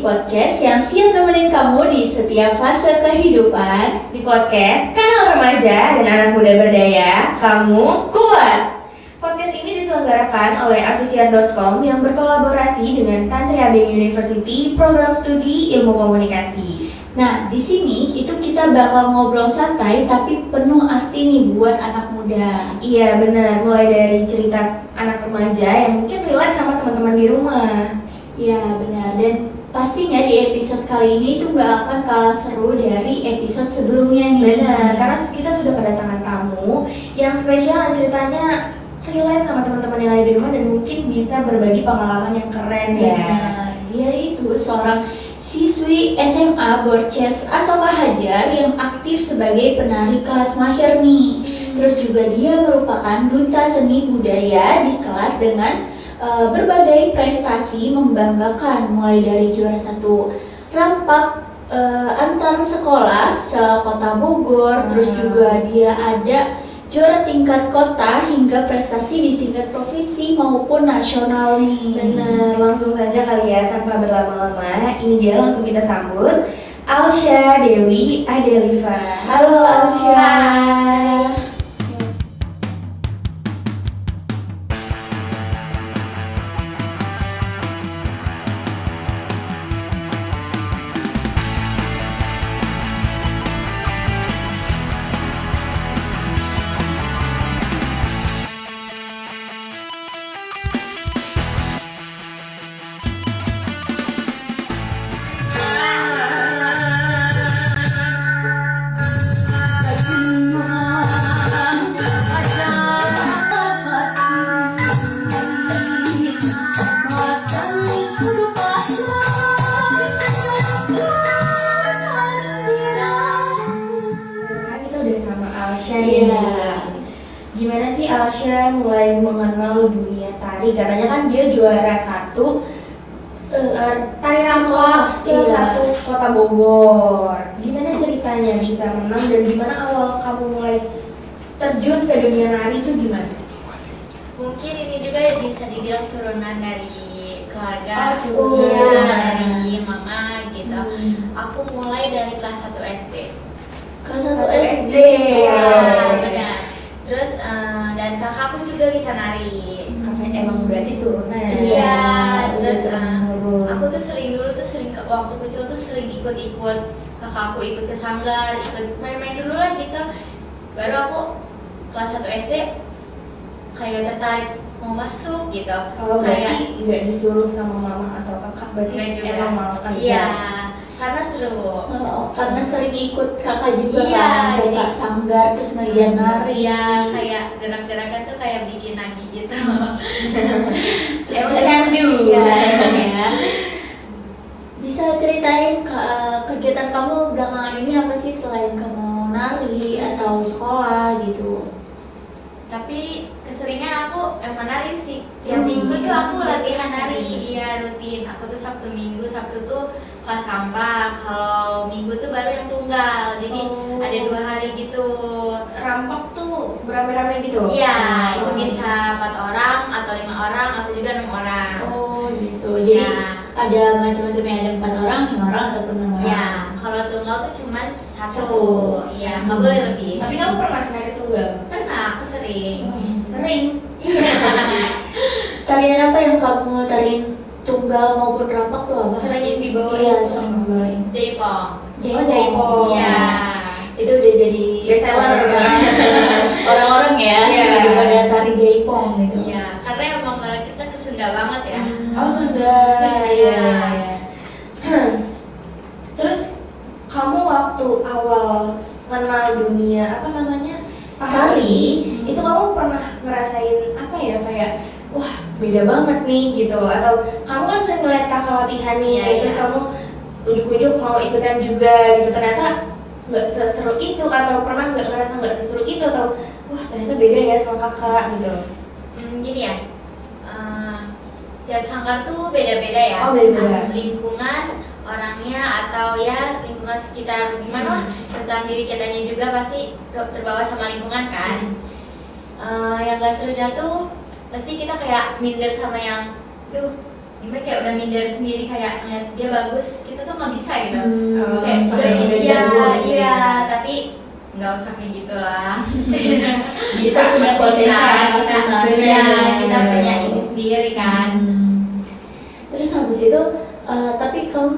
podcast yang siap nemenin kamu di setiap fase kehidupan. Di podcast Kanal Remaja dan Anak Muda Berdaya, kamu kuat. Podcast ini diselenggarakan oleh Avisian.com yang berkolaborasi dengan Tantri Abeng University Program Studi Ilmu Komunikasi. Nah, di sini itu kita bakal ngobrol santai tapi penuh arti nih buat anak muda. Iya benar, mulai dari cerita anak remaja yang mungkin relate sama teman-teman di rumah. Iya benar, dan pastinya di episode kali ini itu nggak akan kalah seru dari episode sebelumnya nih. Benar, karena kita sudah kedatangan tamu yang spesial dan ceritanya relate sama teman-teman yang ada di rumah dan mungkin bisa berbagi pengalaman yang keren ya. Benar, dia itu seorang siswi SMA Borces Asoka Hajar yang aktif sebagai penari kelas mahir nih. Terus juga dia merupakan duta seni budaya di kelas dengan berbagai prestasi membanggakan, mulai dari juara 1 rampak antar sekolah se-Kota Bogor, terus juga dia ada juara tingkat kota hingga prestasi di tingkat provinsi maupun nasional nih. Benar, langsung saja kali ya tanpa berlama-lama. Ini dia langsung kita sambut Alsya Dewi Adeliva. Halo Alsya. Hai. Sekarang kita udah sama Alsya Iya. nih. Gimana sih Alsya mulai mengenal dunia tari? Katanya kan dia juara 1 tari rampak satu Kota Bogor. Gimana ceritanya bisa menang dan gimana awal kamu mulai terjun ke dunia nari itu gimana? Mungkin ini juga bisa dibilang turunan dari keluarga, Oh, ya, iya. dari mama gitu. Aku mulai dari kelas 1 SD. Kelas 1 SD. Ya, Wow. benar. Terus dan kakakku juga bisa nari. Karena emang berarti turunan. Iya, terus turun-temurun. aku tuh dulu tuh sering waktu kecil tuh sering ikut-ikut kakakku, ikut ke sanggar, ikut main-main dulu lah gitu. Baru aku kelas 1 SD kayak tertarik mau masuk gitu. Oh, kayak berarti nggak disuruh sama mama atau kakak, berarti Nggak juga. emang mau aja. Iya, karena seru. Oh, karena sering ikut kakak juga Iya, kan, jadi- kakak sanggar terus ngeliat nari. Iya, kayak gerak-gerakan tuh kayak bikin nagi gitu. Emang candu. Iya, emang ya. Bisa ceritain kegiatan kamu belakangan ini apa sih selain kamu nari atau sekolah gitu? Tapi keseringan aku emang nari sih. Tiap minggu tuh aku latihan nari, iya rutin. Aku tuh Sabtu Minggu, Sabtu tuh kelas rampak. Kalau Minggu tuh baru yang tunggal. Jadi Oh. ada 2 hari gitu. Rampak tuh beramai-ramai gitu? Iya, itu Oh. bisa 4 orang atau 5 orang atau juga 6 orang. Oh gitu. Jadi Iya. ada macam-macamnya, ada 4 orang, 5 orang ataupun 6 orang. Iya, kalau tunggal tuh cuman satu. Satu. Iya, nggak boleh lebih. Tapi kamu pernah nari tunggal? Pernah, aku sering. Sering? Iya. Tarian apa yang kamu tariin tunggal maupun rampak tuh apa? Sering yang dibawain? Iya, sering dibawain. Jaipong. Jaipong. Iya. Itu udah jadi Bestseller. orang-orang ya, Iya. udah pada tari jaipong gitu. Iya, karena emang malah kita ke Sunda banget ya. Oh, Sunda. Iya. Terus kamu waktu awal kenal dunia apa namanya tari, itu kamu pernah ngerasain apa ya, kayak wah beda banget nih gitu, atau kamu kan sering ngeliat kakak latihan nih, Iya, terus iya. kamu ujuk-ujuk mau ikutan juga gitu, ternyata nggak seseru itu, atau pernah nggak ngerasa nggak seseru itu, atau wah ternyata beda ya sama kakak gitu. Gini ya. Setiap sanggar tuh beda-beda ya. Oh, beda-beda. Lingkungan orangnya atau ya lingkungan sekitar gimana lah tentang diri kitanya juga pasti terbawa sama lingkungan kan. Yang gak serunya tuh pasti kita kayak minder sama yang duh gimana kayak udah minder sendiri, kayak ngeliat dia bagus, kita tuh nggak bisa gitu. Kayak udah udah iya jago gitu iya, ya. tapi nggak usah kayak gitu lah. Bisa punya potensi masing-masing. Iya, kita punya ini sendiri kan. Terus habis itu, tapi kamu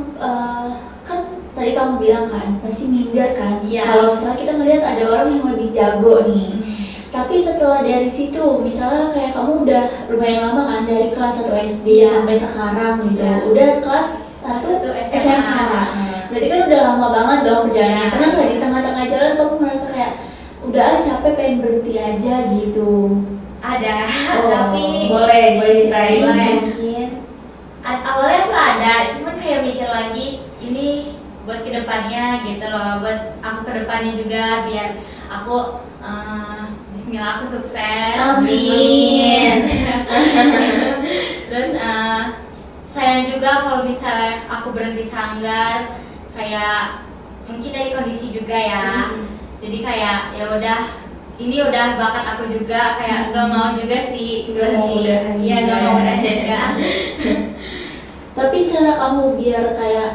kan tadi kamu bilang kan pasti minder kan. Iya. Kalau misalnya kita melihat ada orang yang lebih jago nih. Tapi setelah dari situ, misalnya kayak kamu udah lumayan lama kan dari kelas 1 SD Iya. sampai sekarang gitu, Iya. udah kelas 1 1 SMA. Berarti kan udah lama banget dong perjalanannya. Iya. Pernah nggak di tengah-tengah jalan kamu merasa kayak udah capek pengen berhenti aja gitu? Ada, Oh, tapi boleh diceritain boleh. mungkin. Awalnya tuh ada, cuman kayak mikir lagi ini buat kedepannya gitu loh, buat aku kedepannya juga biar aku Bismillah aku sukses. Amin. Terus sayang juga kalau misalnya aku berhenti sanggar, kayak mungkin dari kondisi juga ya. Jadi kayak ya udah, ini udah bakat aku juga, kayak gak mau juga sih Nggak mau berhenti. udahan Iya juga. gak mau udah juga. Tapi cara kamu biar kayak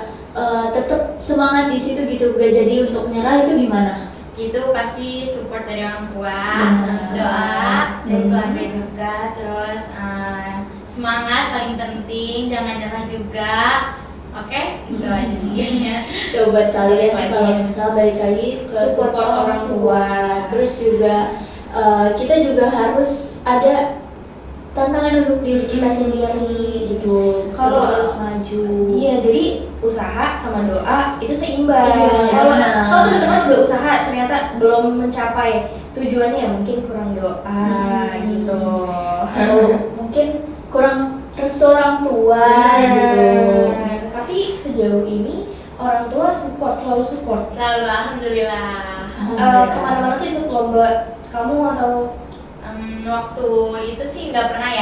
tetap semangat di situ gitu, gak jadi untuk menyerah itu gimana? Itu pasti support dari orang tua, Benar. doa dari Hmm. keluarga juga, terus semangat paling penting, jangan nyerah juga. Oke, itu aja sih kayaknya. Coba kalian Lagi. kalau misal balik lagi ke support orang tua, terus juga kita juga harus ada tantangan untuk diri kita sendiri gitu. Kalau- Kita harus maju. Iya, jadi usaha sama doa itu seimbang. Iya, Kalau benar. kalau teman-teman udah usaha ternyata belum mencapai tujuannya, ya mungkin kurang doa gitu. Atau mungkin kurang restu orang tua gitu. Tapi sejauh ini orang tua selalu support. Selalu alhamdulillah. Kemana-mana tuh ikut lomba kamu atau Waktu itu sih nggak pernah.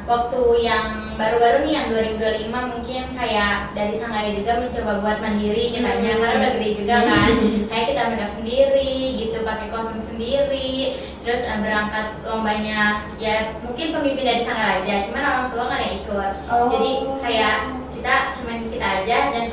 Waktu yang baru-baru nih yang 2025 mungkin kayak dari Sanggarnya juga mencoba buat mandiri kitanya, karena udah gede juga kan. Kayak kita make up sendiri gitu, pakai kostum sendiri, terus berangkat lombanya ya mungkin pemimpin dari Sanggar aja, cuman orang tua nggak ada yang ikut. Oh. Jadi kayak cuman kita aja dan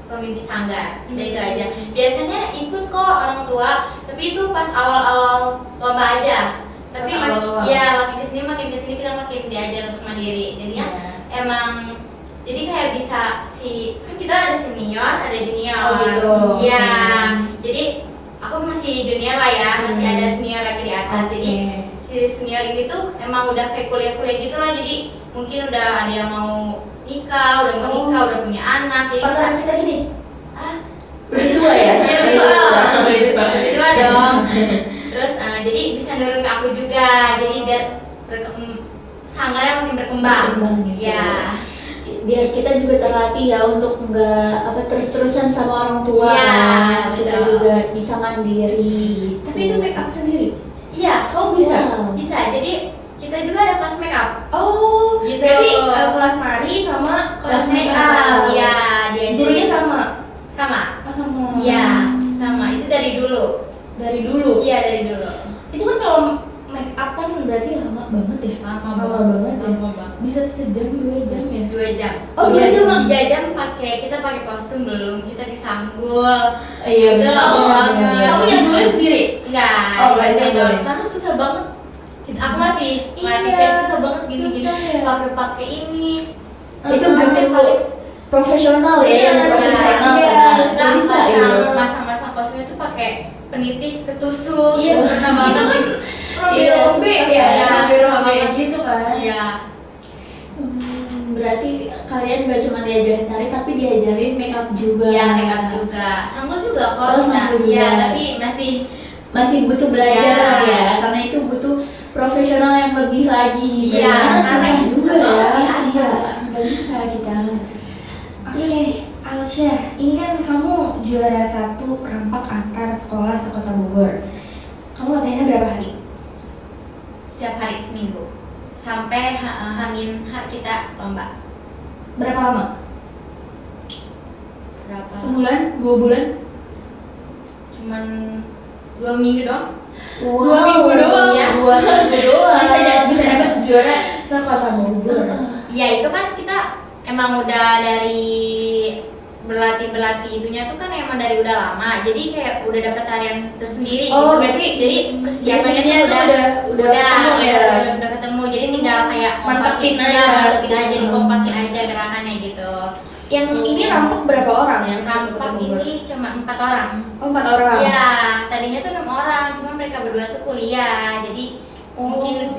pemimpin sanggar, udah itu aja. Biasanya ikut kok orang tua, tapi itu pas awal-awal lomba aja. Tapi Pas awal-awal. ya makin kesini kita makin diajar untuk mandiri. Jadinya emang jadi kayak bisa kan kita ada senior, ada junior. Oh, gitu. Ya, jadi aku masih junior lah ya, masih ada senior lagi di atas. Jadi si senior ini tuh emang udah kayak kuliah-kuliah gitu lah. Jadi mungkin udah ada yang mau nikah, udah punya anak. Jadi bisa pasangan kita gini. Lebih tua ya? ya Lebih tua. berdua dong. Terus jadi bisa nurun ke aku juga. Jadi biar sanggarnya makin berkembang. Berkembang gitu. Ya. Biar kita juga terlatih ya untuk nggak terus-terusan sama orang tua. Iya, Kita betul. juga bisa mandiri gitu. Tapi itu make up sendiri. Iya, Oh, bisa? Wow. bisa. Jadi kita juga ada kelas makeup. Oh, Gitu. berarti kelas nari sama kelas make up. Iya, dia Gurunya sama. sama. Oh, sama. Iya, sama. Itu dari dulu. Dari dulu. Iya, dari dulu. Itu kan kalau make up kan berarti lama banget ya. Lama banget ya. Lama banget. Bisa sejam 2 jam ya. 2 jam. Oh, 2 jam, Mak? 3 jam kita pakai kostum belum, kita disanggul. Iya Udah benar, lama benar, banget. benar. Kamu yang nulis sendiri? Enggak, Oh, dibacain baca doang. boleh. Karena susah banget. Aku masih latih Iya, kayak susah banget gini-gini. susah ya. Pakai ini. Itu Pakai butuh aksesoris. profesional ya, Iya, yang profesional. iya. Karena Kita nggak bisa gitu. masang kostum itu pakai penitih ketusuk. Iya, pernah banget. Iya, Robe susah ya, ya. robe gitu kan. Iya. Berarti kalian nggak cuma diajarin tari tapi diajarin makeup juga. Iya, makeup juga. Sanggul juga kok. Oh, sanggul juga. Iya, tapi Masih butuh belajar Iya. lah ya, karena itu butuh profesional yang lebih lagi. Iya, Karena susah karena itu juga susah ya. banget di atas. Iya, nggak bisa kita. Oke, Alsyah, ini kan kamu juara 1 perempat antar sekolah sekota Bogor. Kamu latihannya berapa hari? setiap hari seminggu sampai hamin kita lomba. Berapa lama? Berapa? Sebulan? 2 bulan? Cuman 2 minggu dong. Wow, 2 minggu doang. Iya. 2 minggu doang. Bisa dapat juara sekota Bogor. Ya itu kan kita emang udah dari berlatih itunya tuh kan emang dari udah lama, jadi kayak udah dapat tarian tersendiri gitu. Berarti Jadi persiapannya tuh udah ketemu, jadi tinggal kayak mantepin mantepin aja, dikompakin aja gerakannya gitu. Yang ini rampak berapa orang yang Rampak ini cuma 4 orang. Oh, 4 orang. Iya, tadinya tuh 6 orang, cuma mereka berdua tuh kuliah, jadi mungkin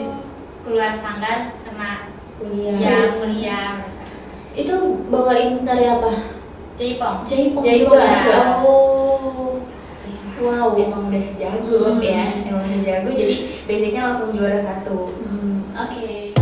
keluar sanggar karena kuliah. Itu bawain tari apa? Jaipong. Jaipong Jaipong juga. juga. Oh. Wow. Emang udah jago ya, emang udah jago, jadi basicnya langsung juara 1. Oke.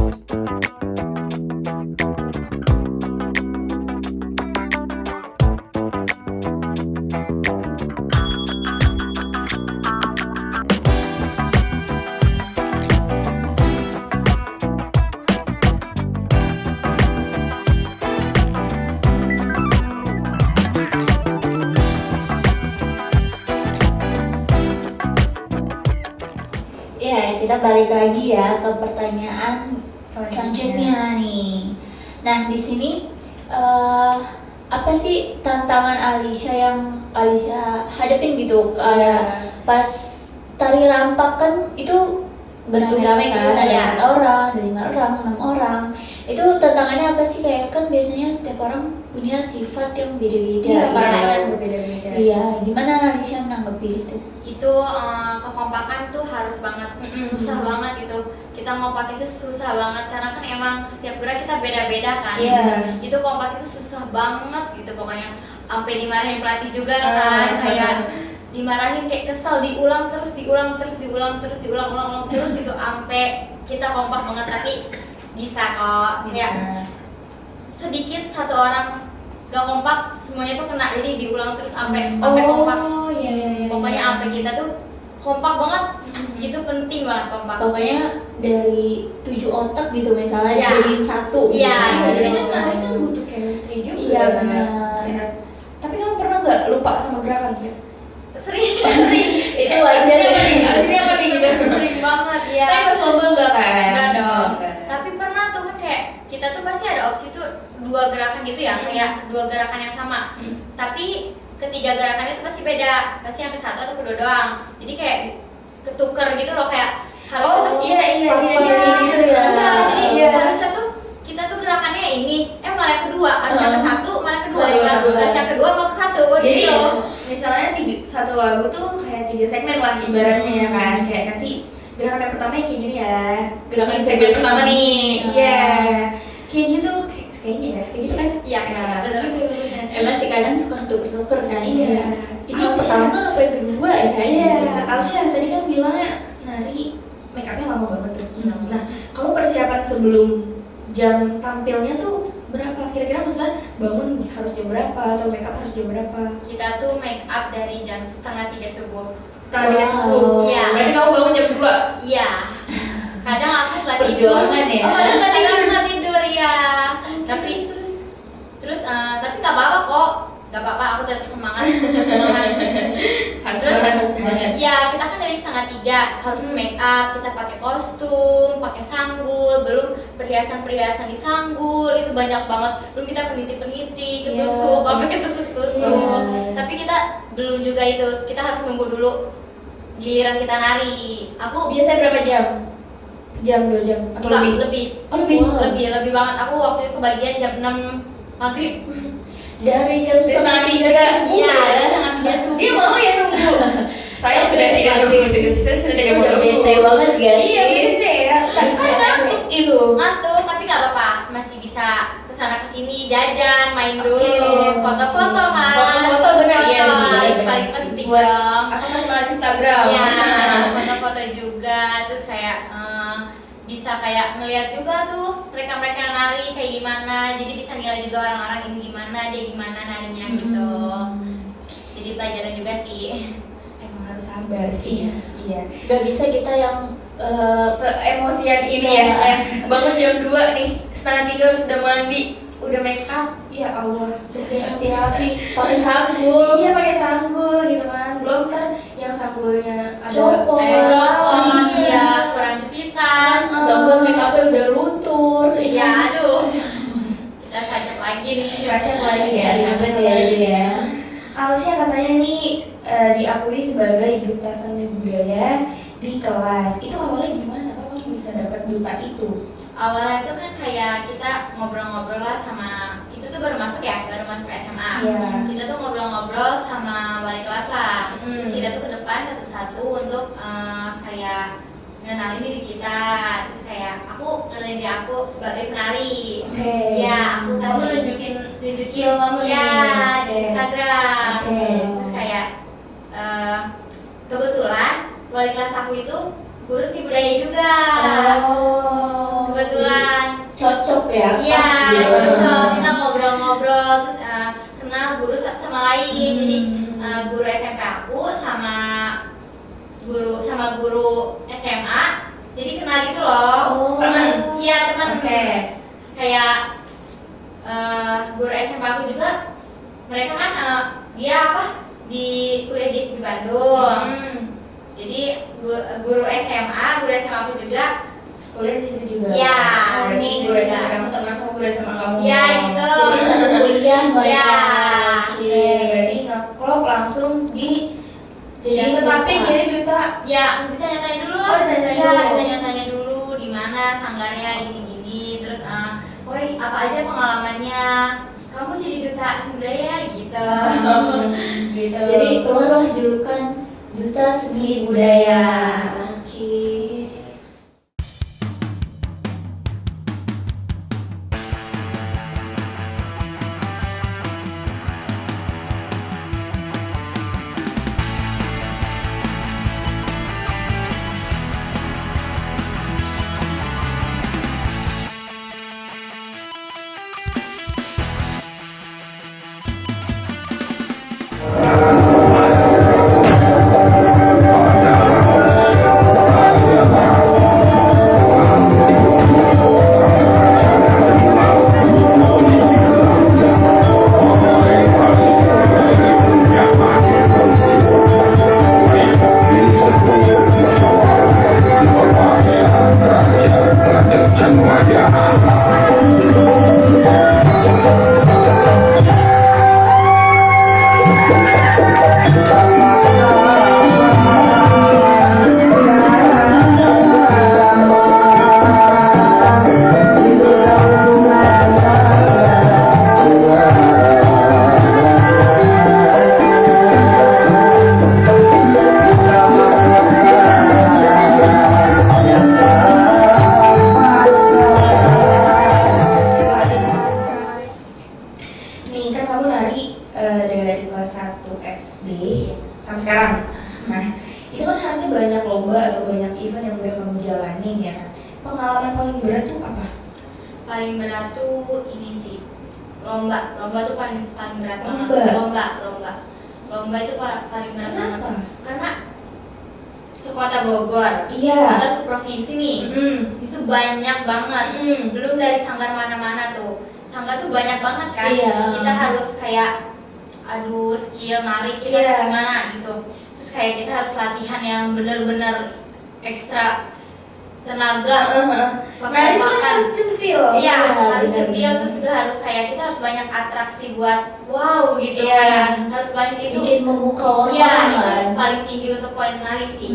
Ya, kita balik lagi ya ke pertanyaan selanjutnya nih. Nah, di sini apa sih tantangan Alisha yang Alisha hadapin gitu kayak pas tari rampak kan itu beramai-ramai kan, ada 4 orang, ada 5 orang, 6 orang. Itu tantangannya apa sih? Kayak kan biasanya setiap orang punya sifat yang beda-beda. Berbeda-beda. Iya, gimana Alisha menanggapi itu? Itu kekompakan tuh harus banget, susah banget itu. Kita ngompak itu susah banget karena kan emang setiap gerak kita beda-beda kan. Itu kompak itu susah banget gitu pokoknya. Sampai dimarahin pelatih juga kan, kayak dimarahin kayak kesel, diulang terus ulang terus itu sampai kita kompak banget, tapi bisa kok. Ya, sedikit satu orang gak kompak semuanya tuh kena, jadi diulang terus sampai kompak. Iya. Pokoknya sampai kita tuh kompak banget. Itu penting banget kompak. Pokoknya dari 7 otak gitu misalnya jadiin satu. Iya, Jadi kan tari kan butuh chemistry juga. Iya, benar. Tapi kamu pernah nggak lupa sama gerakan ya? Sering. Itu wajar ya. Aslinya apa nih? Sering banget ya. Tapi pas lomba enggak kan? Enggak dong. Tapi pernah tuh kan kayak kita tuh pasti ada opsi tuh 2 gerakan gitu ya, kayak 2 gerakan yang sama. Tapi ketiga gerakannya tuh pasti beda, pasti sampai 1 atau kedua doang. Jadi kayak ketuker gitu loh, kayak harus Iya. gitu ya. Jadi harusnya tuh kita tuh gerakannya ini, malah yang kedua harus yang ke 1, malah yang kedua, harus yang kedua malah ke 1. Jadi Gitu. misalnya satu lagu tuh kayak 3 segmen lah ibaratnya ya kan, kayak nanti gerakan yang pertama kayak gini ya, Gerakan segmen segmen pertama nih, Iya. kayak gitu kayaknya ya, kayak gitu kan? Iya, benar. Emang sih kadang suka tuker-tuker kan. Iya. Ini yang pertama apa yang kedua ya? Iya, Alsya tadi kan bilangnya nari make upnya lama banget tuh. Nah, kamu persiapan sebelum jam tampilnya tuh berapa? Kira-kira misalnya bangun harus jam berapa atau make up harus jam berapa? Kita tuh make up dari jam 2:30 subuh. Setengah 3 subuh. Iya. Berarti kamu bangun jam 2. Iya. Kadang aku nggak tidur. Perjuangan ya. Kadang nggak tidur ya. Tapi tapi nggak apa-apa kok. Nggak apa-apa, aku tetap semangat. Harus Terus, semangat. Ya, kita kan dari 2:30 harus make up, kita pakai kostum, pakai sanggul, belum perhiasan-perhiasan di sanggul, itu banyak banget. Belum kita peniti-peniti, ketusuk, sampai ketusuk-tusuk. Tapi kita belum juga itu, kita harus nunggu dulu giliran kita nari. Aku Biasanya berapa jam? Sejam, 2 jam atau enggak, lebih? lebih. Oh, lebih. Lebih banget. Aku waktu itu kebagian jam 6 maghrib. Dari jam setengah 3 subuh Iya, ya. setengah 3 subuh. Dia mau ya nunggu. Saya sudah tidak nunggu, saya sudah tidak mau Udah nunggu. bete banget guys. Iya, bete ya. Tak bisa ngantuk itu. Ngantuk, tapi nggak apa-apa, masih bisa kesana kesini jajan, main dulu, Oke. foto-foto kan. Foto-foto benar ya, Iya, benar, itu paling benar. penting Buat dong. Aku masih malah Instagram. Iya, foto-foto juga, terus kayak bisa kayak ngeliat juga tuh mereka-mereka yang nari kayak gimana, jadi bisa nilai juga orang-orang ini gimana, dia gimana narinya gitu. Jadi pelajaran juga sih. Emang harus sabar sih. Iya. Gak bisa kita yang Seemosian ini Iya. ya. Bangun jam 2 nih, 2:30 sudah mandi, udah make up. Ya Allah. rapi-rapi pakai sanggul. Iya, pakai sanggul gitu kan. Belum ntar yang sanggulnya ada Copot. Copot, Iya. iya, kurang jepitan. Sanggul make upnya udah luntur. Iya, aduh. Kita saja Alsya kemarin ya, ribet ya. Alsya katanya nih diakui sebagai duta seni budaya di kelas. Itu awalnya gimana? Kok kamu bisa dapat duta itu? Awalnya tuh kan kayak kita ngobrol-ngobrol lah sama, itu tuh baru masuk SMA. Iya. Kita tuh ngobrol-ngobrol sama wali kelas lah. Terus kita tuh ke depan satu-satu untuk kayak ngenalin diri kita. Terus kayak aku ngenalin diri aku sebagai penari. Oke. Ya, aku Kamu kasih nunjukin skill kamu ya nih. di Instagram. Oke. Terus kayak kebetulan wali kelas aku itu guru seni budaya juga. Oh. Kebetulan. Cocok ya, Iya, pas gitu. cocok. Kita ngobrol-ngobrol terus kenal guru satu sama lain. Jadi guru SMP aku sama guru SMA. Jadi kenal gitu loh. Oh. Teman. Iya, teman. Oke. Kayak guru SMP aku juga, mereka kan dia di kuliah di SB Bandung. Jadi guru SMA aku juga Kuliah di situ juga. Iya. Berarti guru Iya. SMA kamu kenal sama guru SMA kamu. Iya gitu. Jadi satu kuliah mereka. Iya. Oke, berarti ngeklop langsung jadi duta. jadi duta. Ya, ditanya-tanya dulu lah. Oh, ditanya-tanya Ya, dulu. ditanya-tanya dulu di mana sanggarnya gini-gini. Terus, woi apa aja pengalamannya? Kamu jadi duta seni budaya gitu. Gitu. Jadi keluarlah julukan duta seni budaya. Oke. Nih kan kamu nari dari kelas 1 SD sampai sekarang. Nah, itu kan harusnya banyak lomba atau banyak event yang udah kamu jalanin ya kan. Pengalaman paling berat tuh apa? Paling berat tuh ini sih, lomba tuh paling berat banget. Lomba itu paling berat banget. Kenapa? Karena sekota Bogor Iya. atau seprovinsi nih, itu banyak banget. Belum dari sanggar mana-mana tuh. Sanggar tuh banyak banget kan. Iya. Kita harus kayak adu skill nari kita Iya. gimana gitu. Terus kayak kita harus latihan yang benar-benar ekstra tenaga. Nari itu kan harus centil. Iya, harus benar, centil, benar. terus juga harus kayak kita harus banyak atraksi buat wow gitu. Iya. Kayak harus banyak itu. Bikin membuka orang Iya, kan. itu paling tinggi untuk poin nari sih.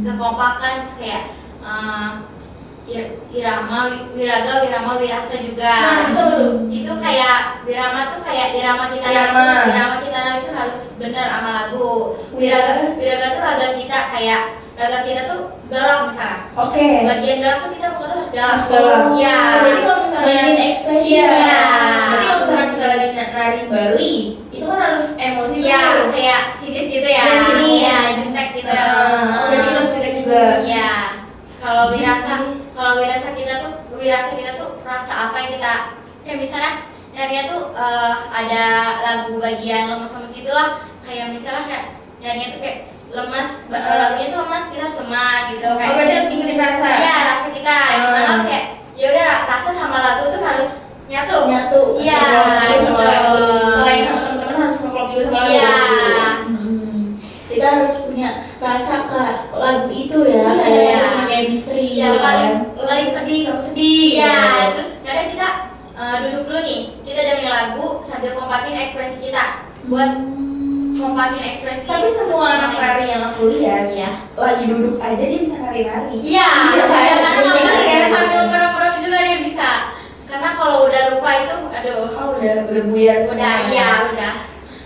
Kekompakan, terus kayak irama, wirama, wirasa juga. Nah, betul. Itu kayak wirama tuh kayak irama kita Irama. irama kita nari itu harus benar sama lagu. Wiraga tuh raga kita kayak raga kita tuh galak misalnya. Oke. Bagian galak tuh kita pokoknya harus galak. Harus galak. Iya. Jadi kalau misalnya Mainin ekspresi. Iya. Iya. Jadi kalau misalnya kita lagi nari Bali, itu kan harus emosi Iya, dulu. kayak sinis gitu ya. Iya, sinis. Iya, jutek gitu. Berarti kita harus jutek juga. Iya. Kalau wirasa kita tuh rasa apa yang kita kayak misalnya narinya tuh ada lagu bagian lemes-lemes gitulah. Kayak misalnya kayak narinya tuh kayak lemas, lagunya tuh lemas, kita harus lemas gitu kayak. Oh, berarti harus ngikutin rasa. Iya, rasa kita. Gimana kayak ya udah rasa sama lagu tuh harus nyatu. Iya, Jadi sama gitu. lagu. Selain sama teman-teman harus nge-vlog juga sama lagu. Iya. Kita harus punya rasa ke lagu itu ya, Iya. kayak punya chemistry Iya, kan. paling Sedih, kamu sedih. Iya, terus kadang kita duduk dulu nih, kita dengerin lagu sambil kompakin ekspresi kita. Buat kompakin ekspresi. Tapi semua anak nari yang aku lihat Iya. lagi duduk aja dia bisa nari-nari. Iya, karena bener ya, kan? sambil merem-merem juga dia bisa. Karena kalau udah lupa itu, aduh, Oh, udah buyar semua. udah, iya udah.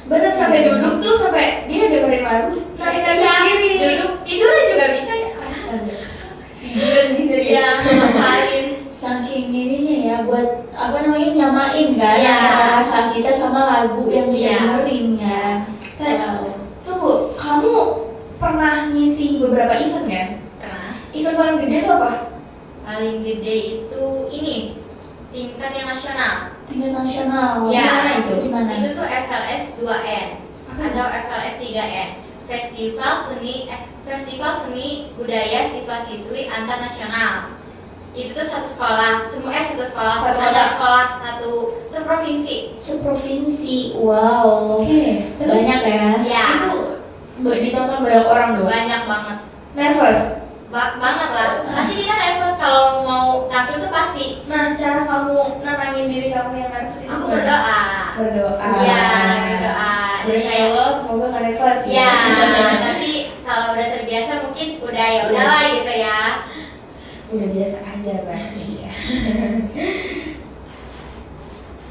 Bener sampai duduk tuh sampai dia dengerin lagu nari-nari sendiri. Duduk tiduran juga bisa ya. Astaga. Tiduran bisa dia. Iya, ngapain? Saking dirinya ya buat apa namanya nyamain kan Iya. antara rasa kita sama lagu yang dia Iya. dengerin kan. Wow. Tunggu, kamu pernah ngisi beberapa event kan? Pernah. Event paling gede tuh apa? Paling gede itu ini tingkat yang nasional. Tingkat nasional. Iya. Mana itu? Di mana? Itu tuh FLS 2N atau FLS 3N. Festival Seni Budaya Siswa-siswi Antar Nasional. Itu tuh satu sekolah, satu sekolah, Satu ada kota. sekolah seprovinsi. Seprovinsi. Wow. Oke. Terus Banyak ya. Iya. itu ditonton banyak orang dong. Banyak banget. Nervous. Banget lah. Pasti kita nervous kalau mau tampil tuh pasti. Nah, cara kamu nenangin diri kamu yang nervous itu Aku gimana? berdoa. Berdoa. Iya, berdoa. Dan Dan kayak Allah semoga nggak nervous. ya, tapi kalau udah terbiasa mungkin udah ya udahlah gitu ya. Udah biasa aja berarti.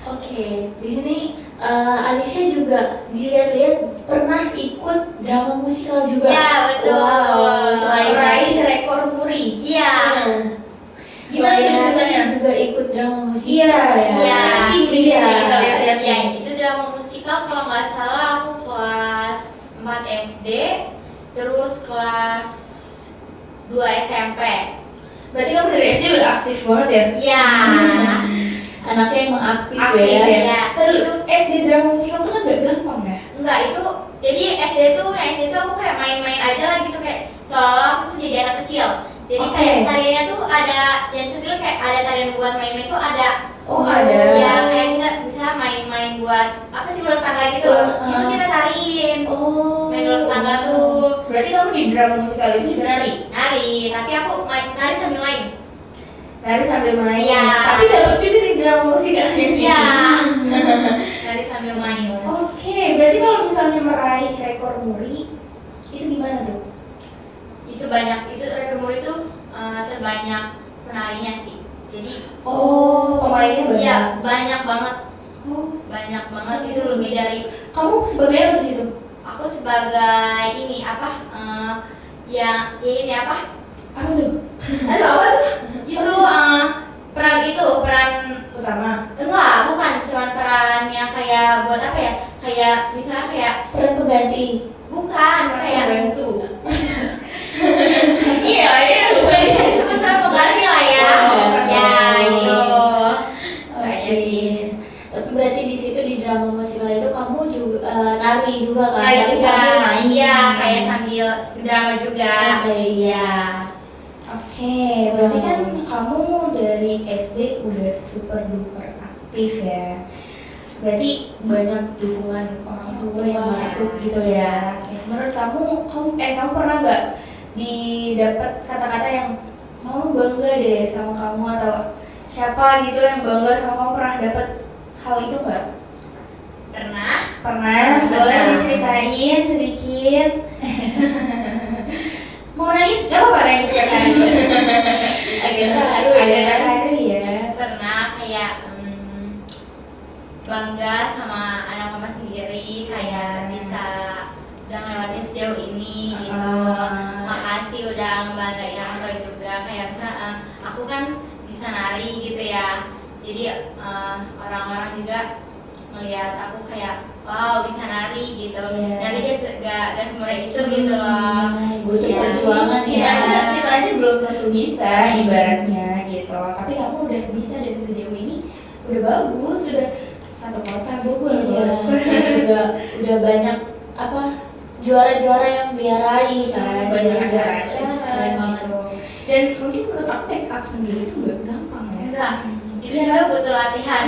Oke, di sini Alicia juga dilihat-lihat pernah ikut drama musikal juga. Iya, betul. Wow, selain Raih nari, rekor muri. Iya. selain Gimana nari ceritanya? juga ikut drama musikal Iya, ya. iya. Iya. Kita lihat-lihat Ya, nih. itu drama musikal kalau nggak salah aku kelas 4 SD, terus kelas 2 SMP. Berarti kamu dari SD udah aktif banget ya? Iya. Anaknya emang aktif, Aktif ya. ya. Iya. Terus SD drama musikal tuh kan gak gampang ya? Enggak, itu jadi SD tuh aku kayak main-main aja lah gitu, kayak seolah aku tuh jadi anak kecil. Jadi Oke. kayak tariannya tuh ada yang setil, kayak ada tarian buat main-main tuh ada. Oh, ada. Iya, kayak kita bisa main-main buat apa sih, ular tangga gitu loh. Itu kita tariin. Oh. Main ular tangga tuh. Berarti kamu di drama musikal itu juga nari? Nari, tapi aku nari sambil main. Nari sambil main. Iya. Tapi dapat juga di drama musikal. Iya. Nari sambil main. Oke, berarti kalau misalnya meraih rekor muri itu gimana tuh? Itu banyak, itu rekor muri itu terbanyak penarinya sih. Jadi Oh, pemainnya banyak. iya, banyak banget. Oh, Banyak banget, itu lebih dari kamu sebagai apa di situ? aku sebagai ini apa yang ini apa? Apa tuh? Aduh, apa tuh? Itu peran Utama. enggak, bukan cuman peran yang kayak buat apa ya? Kayak misalnya kayak Peran pengganti. bukan kayak Bantu. iya, bisa disebut peran pengganti lah ya. Oh, Ya, pengganti. itu. Itu aja Oke. sih. Tapi berarti di situ di drama musikal itu kamu juga nari juga kan? Nari Tapi juga, sambil main. iya, kayak sambil drama juga. Oke, iya. Oke, berarti kan kamu dari SD udah super duper aktif ya. Berarti banyak dukungan orang tua yang masuk gitu ya. Oke, menurut kamu pernah nggak didapat kata-kata yang kamu bangga deh sama kamu, atau siapa gitu yang bangga sama kamu, pernah dapat hal itu nggak? Pernah? Pernah, boleh Pernah. diceritain sedikit. Mau nangis? Gak apa-apa nangis ya kan? Agak terharu ya. Agak terharu ya. Pernah kayak bangga sama anak mama sendiri, kayak bisa udah ngelewatin sejauh ini gitu. Ah. Makasih udah ngebanggain orang tua juga, kayak misalnya aku kan bisa nari gitu ya, jadi orang-orang juga ngelihat aku kayak wow bisa nari gitu. Iya. Nari gak semudah itu gitu loh. Butuh Iya. perjuangan Kita ya. aja belum tentu bisa ibaratnya gitu. Tapi kamu udah bisa dan sejauh ini udah bagus, sudah satu kota Bogor. Iya. Bos. Terus juga udah banyak apa juara-juara yang dia raih kan. Banyak Jadi acara keren banget. gitu. Dan mungkin menurut aku make up sendiri itu gak gampang ya. Enggak, itu Iya. juga butuh latihan.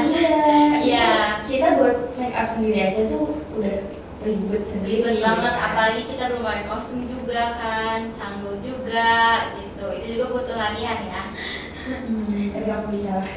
Iya. Kita buat make up sendiri aja tuh udah ribet sendiri. Ribet banget, apalagi kita belum pakai kostum juga kan, sanggul juga gitu. Itu juga butuh latihan ya. Tapi aku bisa lah.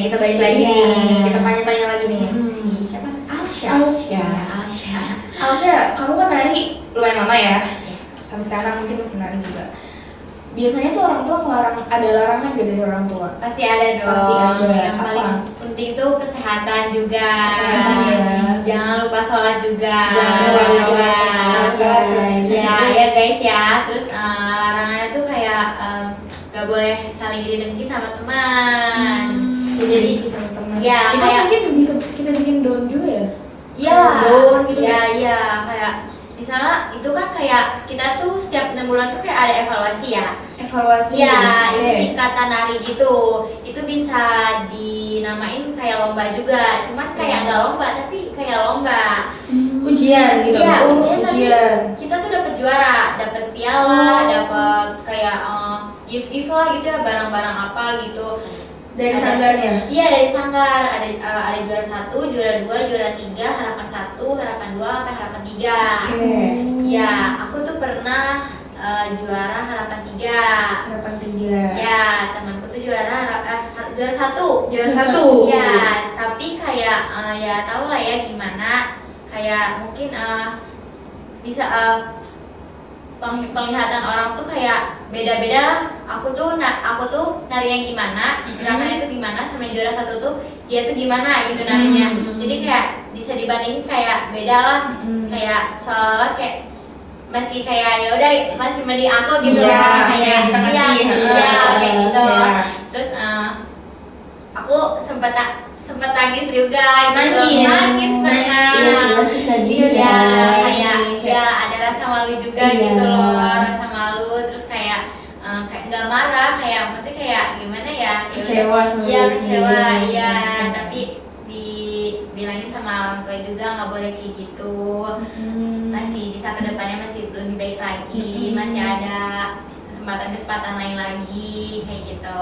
kita balik lagi Iya. nih. Kita tanya-tanya lagi nih. Hmm. Siapa? Alsya. Alsya. Alsya, kamu kan nari lumayan lama ya? Sampai sekarang mungkin masih nari juga. Biasanya tuh orang tua ada larangan gak dari orang tua? Pasti ada dong. Pasti ada. Yang Apa? paling penting tuh kesehatan juga. Kesehatan ya. Jangan lupa sholat juga. Jangan lupa sholat, guys. Ya guys ya. Terus larangannya tuh kayak gak boleh saling iri dengki sama teman. Jadi sama teman. ya, Itu kayak mungkin bisa kita bikin down juga ya? ya, Down gitu ya kayak misalnya itu kan kayak kita tuh setiap 6 bulan tuh kayak ada evaluasi ya. Evaluasi. Iya, Oke. itu tingkatan nari gitu. Itu bisa dinamain kayak lomba juga. Cuman kayak nggak lomba, tapi kayak lomba. Ujian gitu. Iya, Oh, ujian. Tapi ujian. kita tuh dapat juara, dapat piala, dapat kayak gift lah gitu ya, barang-barang apa gitu. Dari Ada- sanggarnya. Iya, dari sanggar. Ada juara 1, juara 2, juara 3, harapan 1, harapan 2, sampai harapan 3. Oke. Ya, aku tuh pernah juara harapan 3. Harapan 3. Ya, temanku tuh juara 1. Juara 1. Ya, tapi kayak ya tau lah ya gimana. Kayak mungkin bisa penglihatan orang tuh kayak beda-beda lah. Aku tuh nari yang gimana, gerakannya tuh gimana, sama yang juara 1 tuh dia tuh gimana gitu narinya. Jadi kayak bisa dibandingin kayak beda lah. Kayak seolah-olah kayak masih kayak ya udah masih mending aku gitu Iya, lah, kayak tengah iya kayak gitu. Iya. Terus aku sempet nangis juga gitu. Nangis pernah. Iya sih, masih sedih Iya, ya. kayak ya ada rasa malu juga Iya. gitu loh, rasa malu. Terus kayak kayak nggak marah, kayak maksudnya kayak gimana ya? Kecewa sama Iya, diri kecewa, sendiri. iya. Tapi dibilangin sama orang tua juga nggak boleh kayak gitu. Masih bisa kedepannya masih lebih baik lagi, masih ada kesempatan lain lagi kayak gitu.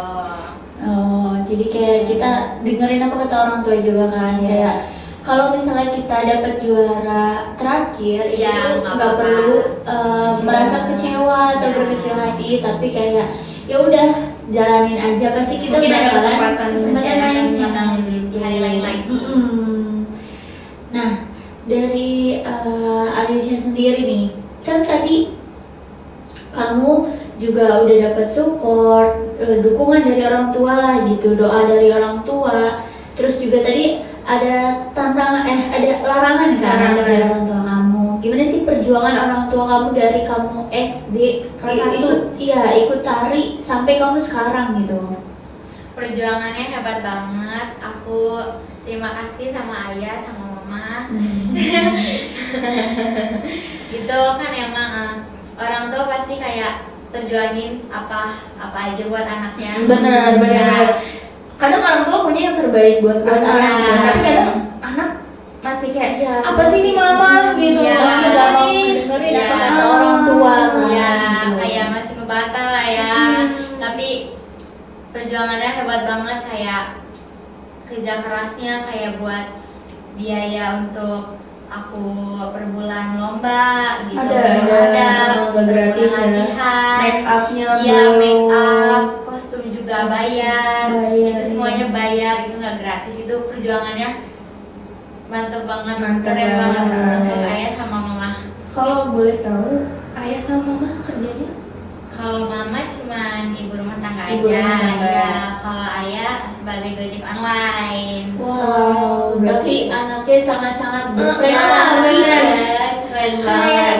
Oh, jadi kayak kita dengerin apa kata orang tua juga kan, kayak kalau misalnya kita dapat juara terakhir, Iya, itu nggak nggak apa-apa. perlu merasa kecewa atau Iya. berkecil hati, tapi kayak ya udah jalanin aja, pasti kita Mungkin ada bakalan kesempatan Ada lain. kesempatan di hari lain lagi. Nah, dari Alicia sendiri nih, kan tadi kamu juga udah dapat support, dukungan dari orang tua lah gitu, doa dari orang tua. Terus juga tadi ada ada larangan kan Larangan. dari orang tua kamu. Gimana sih perjuangan orang tua kamu dari kamu SD Kelas 1? ikut tari sampai kamu sekarang gitu? Perjuangannya hebat banget. Aku terima kasih sama ayah sama mama. Gitu kan emang orang tua pasti kayak perjuangin apa aja buat anaknya. Benar. Ya. Kadang orang tua punya yang terbaik buat Buat anak, anaknya. tapi kadang anak masih kayak Iya, apa sih ini mama gitu. Iya. Masih Apa gak mau nih? dengerin Iya. apa kata orang tua kan, Ya, gitu. kayak masih ngebantah lah ya. Tapi perjuangannya hebat banget, kayak kerja kerasnya kayak buat biaya untuk aku per bulan lomba gitu. Ada lomba gratis ya. latihan. Make upnya Iya, belum. make up, kostum juga bayar. Bayar, Itu semuanya iya. bayar, itu nggak gratis. Itu perjuangannya mantep banget, Mantep keren banget banget. untuk ayah sama mama. Kalau boleh tahu, ayah sama mama kerjanya? Kalau mama cuman ibu rumah tangga Ibu aja, rumah tangga. ya. Kalau ayah sebagai gojek online. Wow, Berarti- tapi anaknya sangat-sangat Iya, berprestasi benar. ya, keren Kayak banget.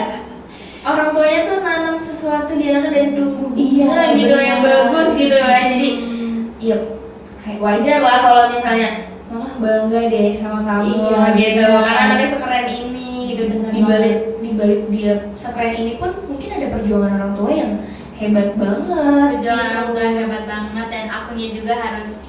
orang tuanya tuh nanam sesuatu di anaknya dari tumbuh Iya, gitu benar. yang bagus gitu ya. Jadi iya kayak wajar lah kalau misalnya mama bangga deh sama kamu Iya, gitu benar. karena anaknya sekeren ini gitu. Benar Dibalik dia sekeren ini pun mungkin ada perjuangan orang tua yang hebat banget. Perjuangan gitu. orang tua hebat banget, dan akunya juga harus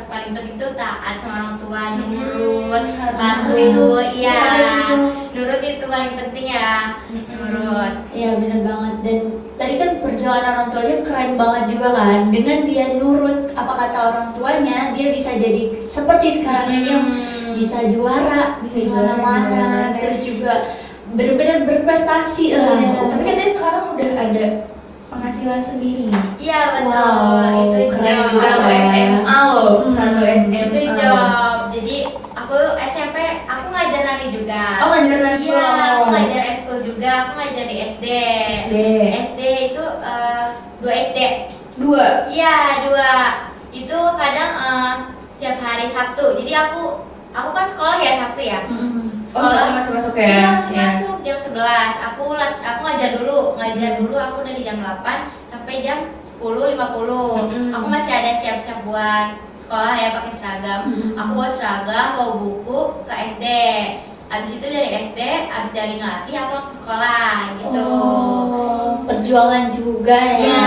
paling penting tuh taat sama orang tua, nurut, harus patuh, iya. Harus itu. Nurut itu paling penting ya, nurut. Iya benar banget, dan tadi kan perjuangan orang tuanya keren banget juga kan. Dengan dia nurut apa kata orang tuanya, dia bisa jadi seperti sekarang ini yang bisa juara Bisa di juara, mana-mana, benar. terus juga benar-benar berprestasi lah. Iya, tapi katanya sekarang udah ada penghasilan sendiri. Iya betul, Wow, itu keren juga juga Satu ya. SMA loh, satu Hmm. SMA. Itu itu kadang setiap hari Sabtu. Jadi aku kan sekolah ya Sabtu ya. Oh, Sabtu masih masuk ya? Iya, masih masuk jam 11. Aku ngajar dulu aku dari jam 8 sampai jam 10.50. Aku masih ada siap-siap buat sekolah ya, pakai seragam. Aku bawa seragam, bawa buku ke SD. Abis itu dari SD, abis dari ngelatih aku langsung sekolah gitu. Oh, perjuangan juga ya.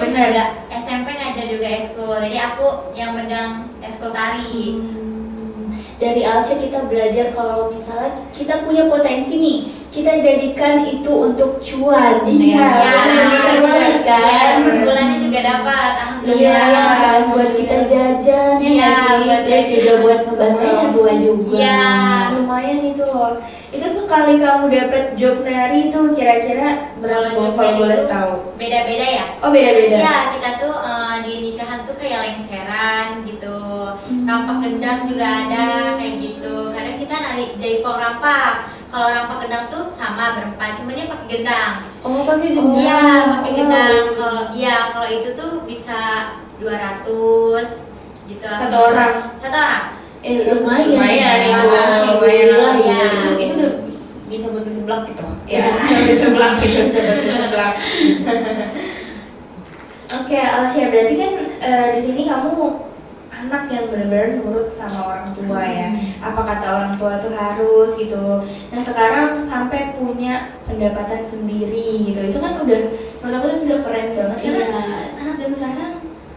Bener. SMP ngajar juga eskul. Jadi aku yang pegang eskul tari. Dari Alsya kita belajar kalau misalnya kita punya potensi nih, kita jadikan itu untuk cuan. Iya, bisa banget kan. Ya, per bulannya juga dapat. Iya kan, buat kita jajan ya nggak sih, buat terus jajan. juga buat ngebantu orang tua juga. Iya. Lumayan itu loh. Itu sekali kamu dapat job nari itu kira-kira berapa job kalau nari boleh itu tahu? Beda-beda ya. Oh, beda-beda. Iya, kita tuh di nikahan tuh kayak lengseran gitu. Rampak gendang juga ada kayak gitu. Kadang kita nari jaipong rampak. Kalau rampak gendang tuh sama berempat, cuma dia pakai gendang. Oh, pakai gendang. Iya, pakai gendang. Kalau itu tuh bisa 200 gitu. Satu orang. Lumayan itu. Alhamdulillah ya. Itu udah bisa buat sebelah gitu. Ya. Bisa sebelah gitu, bisa buat sebelah. Oke, Alsya, berarti kan di sini kamu anak yang benar-benar nurut sama orang tua ya. Apa kata orang tua tuh harus gitu. Nah sekarang sampai punya pendapatan sendiri gitu. Itu kan udah menurut aku itu sudah keren banget. Karena anak dan sekarang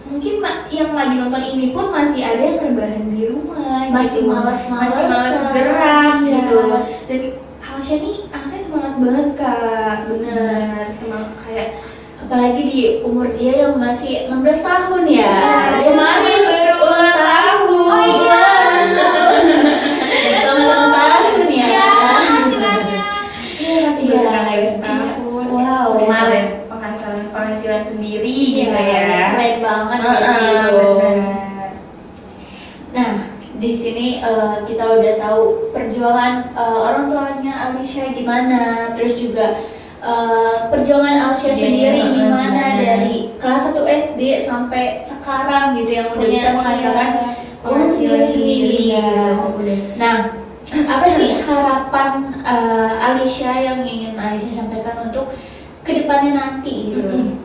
mungkin yang lagi nonton ini pun masih ada yang rebahan di rumah, Masih gitu. malas-malasan. Masih malas gerak Iya. gitu. Dan Alsya nih anaknya semangat banget kak, bener semangat kayak Apalagi di umur dia yang masih 16 tahun ya. Dia kemarin baru ulang tahun. Oh iya. Selamat ulang tahun ya. Iya, makasih banyak. Iya, Iya, baru tahun. Wow. Kemarin penghasilan sendiri gitu ya. Keren banget ya Heeh, sih itu. benar. Nah, di sini kita udah tahu perjuangan orang tuanya Alsya gimana, terus juga perjuangan Alsya Iya, sendiri gimana benar. dari kelas 1 SD sampai sekarang gitu yang udah bisa menghasilkan uang penghasilan sendiri. sendiri Ya. ya. Nah, apa sih harapan Alsya yang ingin Alsya sampaikan untuk kedepannya nanti gitu?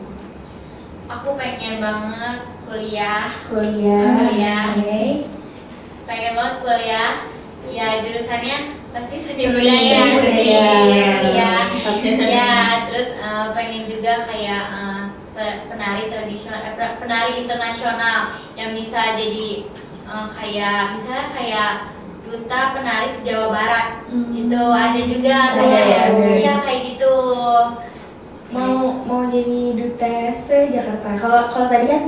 Aku pengen banget kuliah. Kuliah. Oke. Pengen banget kuliah. Ya jurusannya pasti seni Seni, budaya. seni. Ya, terus pengen juga kayak penari tradisional, penari internasional yang bisa jadi kayak misalnya kayak duta penari se-Jawa Barat. Itu ada juga kayak ya. kayak gitu. Mau jadi duta se-Jakarta. Kalau tadi kan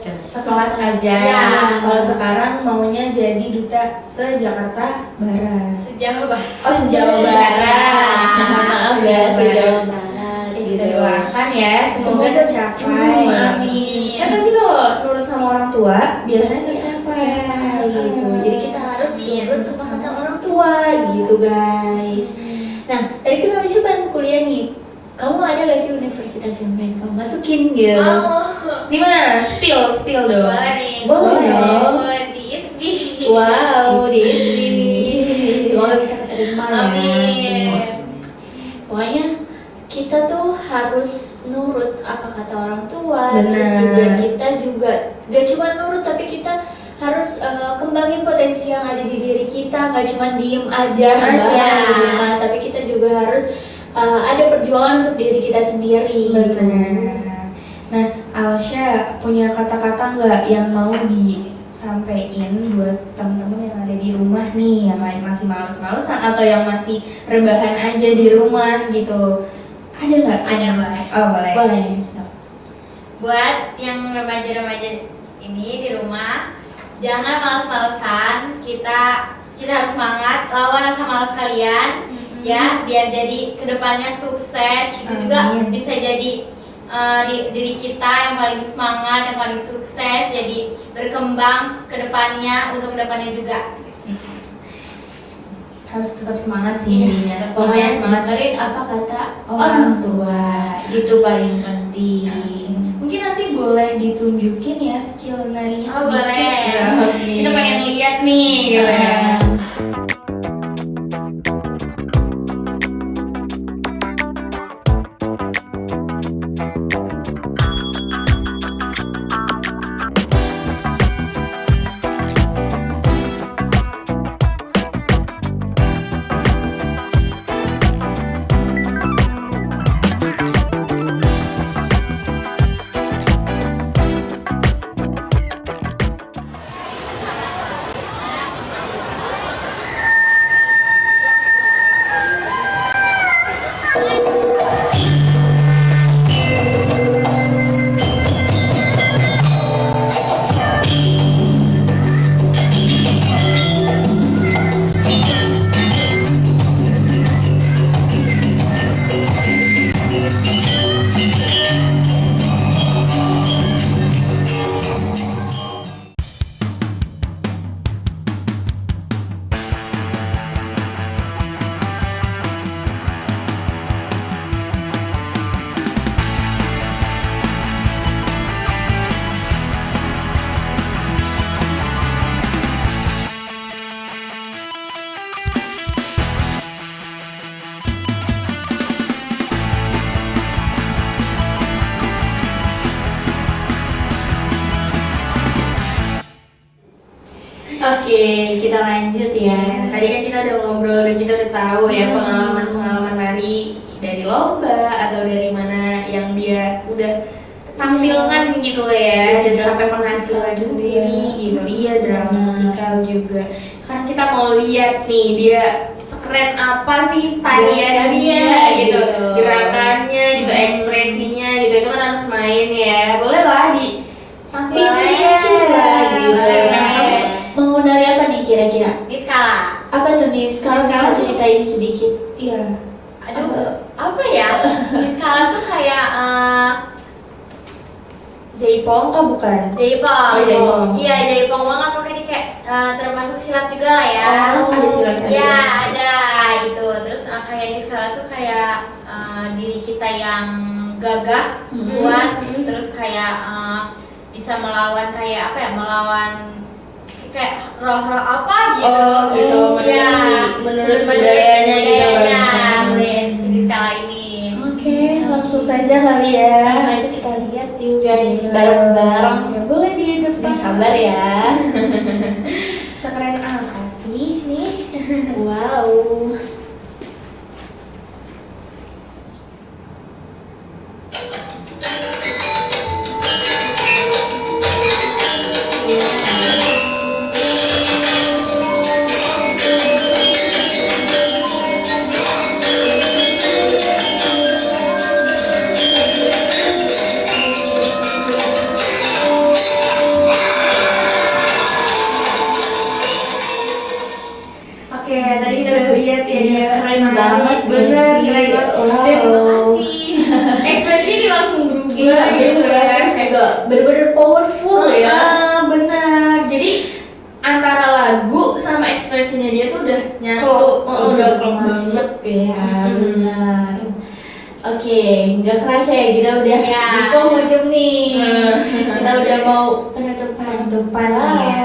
sekelas aja. Ya. Kalau sekarang maunya jadi duta se-Jakarta Barat. Se-Jawa Barat. Oh, se-Jawa Barat. Maaf ya, se-Jawa Barat Kita gitu. doakan ya, semoga tercapai. Amin. Ya kan sih kalau nurut sama orang tua biasanya tercapai. gitu. Jadi kita harus Amin. nurut sama kata orang tua gitu guys. Nah, tadi kan Alsya pengen kuliah nih. Kamu ada gak sih universitas yang pengen kamu masukin gitu? Di mana? Spill dong. Boleh nih. Boleh dong. Di ISB. Wow, di ISBI. Semoga bisa keterima ya. Amin. Pokoknya kita tuh harus nurut apa kata orang tua. Benar. Terus juga kita juga gak cuma nurut tapi kita harus kembangin potensi yang ada di diri kita. Gak cuma diem aja rebahan di rumah, tapi kita juga harus ada perjuangan untuk diri kita sendiri. Benar. Nah, Alsya punya kata-kata nggak yang mau disampaikan buat teman-teman yang ada di rumah nih, yang masih males-malesan atau yang masih rebahan aja di rumah gitu? Ada nggak? Ada, boleh. Oh, boleh. Boleh. Stop. Buat yang remaja-remaja ini di rumah, jangan males-malesan. Kita harus semangat, lawan rasa malas kalian. Ya, biar jadi kedepannya sukses. Itu juga Amin. bisa jadi diri kita yang paling semangat, yang paling sukses. Jadi berkembang kedepannya untuk kedepannya juga. Harus tetap semangat sih. Iya, pokoknya semangat dengerin apa kata orang tua. Itu paling penting. Mungkin nanti boleh ditunjukin ya skill narinya Oh, sedikit. boleh. Ya, kita pengen lihat nih gitu ya. Oke, kita lanjut ya. Tadi kan kita udah ngobrol dan kita udah tahu ya pengalaman-pengalaman nari dari lomba atau dari mana yang dia udah tampilkan gitu lah ya, dan sampai penghasilan sendiri gitu. Iya, drama musikal juga. Sekarang kita mau lihat nih dia sekeren apa sih tarian dia gitu, gerakannya gitu, ekspresinya gitu. Itu kan harus main ya. Boleh lah di Sambil lihat gitu. Mau nari apa nih kira-kira? Di skala. Apa tuh nih? Sekarang bisa Sekarang ceritain sedikit. Iya. Aduh, apa ya? Di skala tuh kayak Jaipong kah bukan? Jaipong. Oh, Jaipong. Iya, Jaipong banget. Mungkin ini kayak termasuk silat juga lah ya. Oh, ada silat. Iya, ada itu. Terus kayak di skala tuh kayak diri kita yang gagah, kuat, terus kayak bisa melawan kayak apa ya? Melawan kayak roh-roh apa gitu. Oh, gitu. Iya, Menurut budayanya gitu. budaya di skala ini. Oke, langsung saja kali ya. Langsung aja kita lihat yuk guys, bareng-bareng. Ya, boleh di depan. Nih, sabar ya. Sekeren apa sih nih? Wow. Oke, tadi kita udah lihat ya, Iya, dia keren banget, bener, Desi. keren banget. Wow. Terima kasih. Ekspresinya dia langsung berubah. Iya, gitu bener kan. terus juga bener-bener powerful ya. Ah, benar. Jadi antara lagu sama ekspresinya dia tuh udah nyatu. Klop. Udah klop Masuk banget. ya, benar. Oke, nggak kerasa ya kita udah Ya. di penghujung nih. Kita udah mau Penutupan Wow. ya.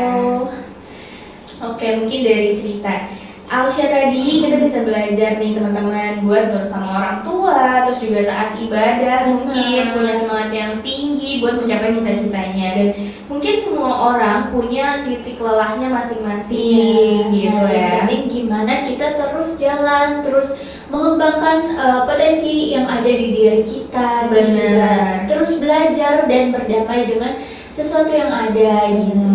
Oke, mungkin dari cerita Alsya tadi kita bisa belajar nih teman-teman buat nurut sama orang tua, terus juga taat ibadah, mungkin punya semangat yang tinggi buat mencapai cita-citanya, dan mungkin semua orang punya titik lelahnya masing-masing gitu Nah, yang ya. penting gimana kita terus jalan, terus mengembangkan potensi yang ada di diri kita, dan juga Benar. terus belajar dan berdamai dengan sesuatu yang ada gitu.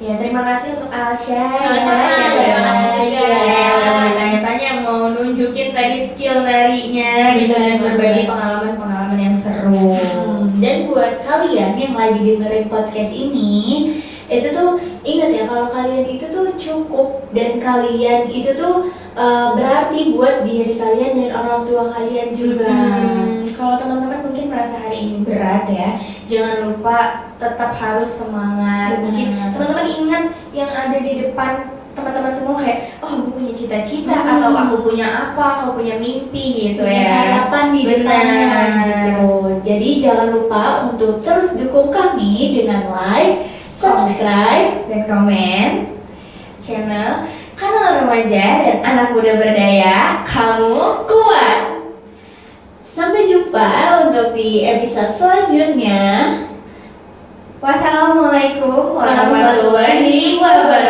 Ya, terima kasih untuk Alsya. Sama-sama, terima kasih juga. Ya, udah bertanya-tanya mau nunjukin tadi skill narinya gitu dan berbagi pengalaman-pengalaman yang seru. Dan buat kalian yang lagi dengerin podcast ini, itu tuh ingat ya kalau kalian itu tuh cukup dan kalian itu tuh berarti buat diri kalian dan orang tua kalian juga. Kalau teman-teman mungkin merasa hari ini berat ya, jangan lupa tetap harus semangat. Benar. Mungkin teman-teman ingat yang ada di depan teman-teman semua kayak, oh aku punya cita-cita atau aku punya apa, aku punya mimpi gitu Punya ya. harapan di depannya Benar. gitu. Jadi jangan lupa untuk terus dukung kami dengan like, subscribe, Dan komen channel Kanal Remaja dan Anak Muda Berdaya. Kamu kuat. Sampai jumpa untuk di episode selanjutnya. Wassalamualaikum warahmatullahi wabarakatuh.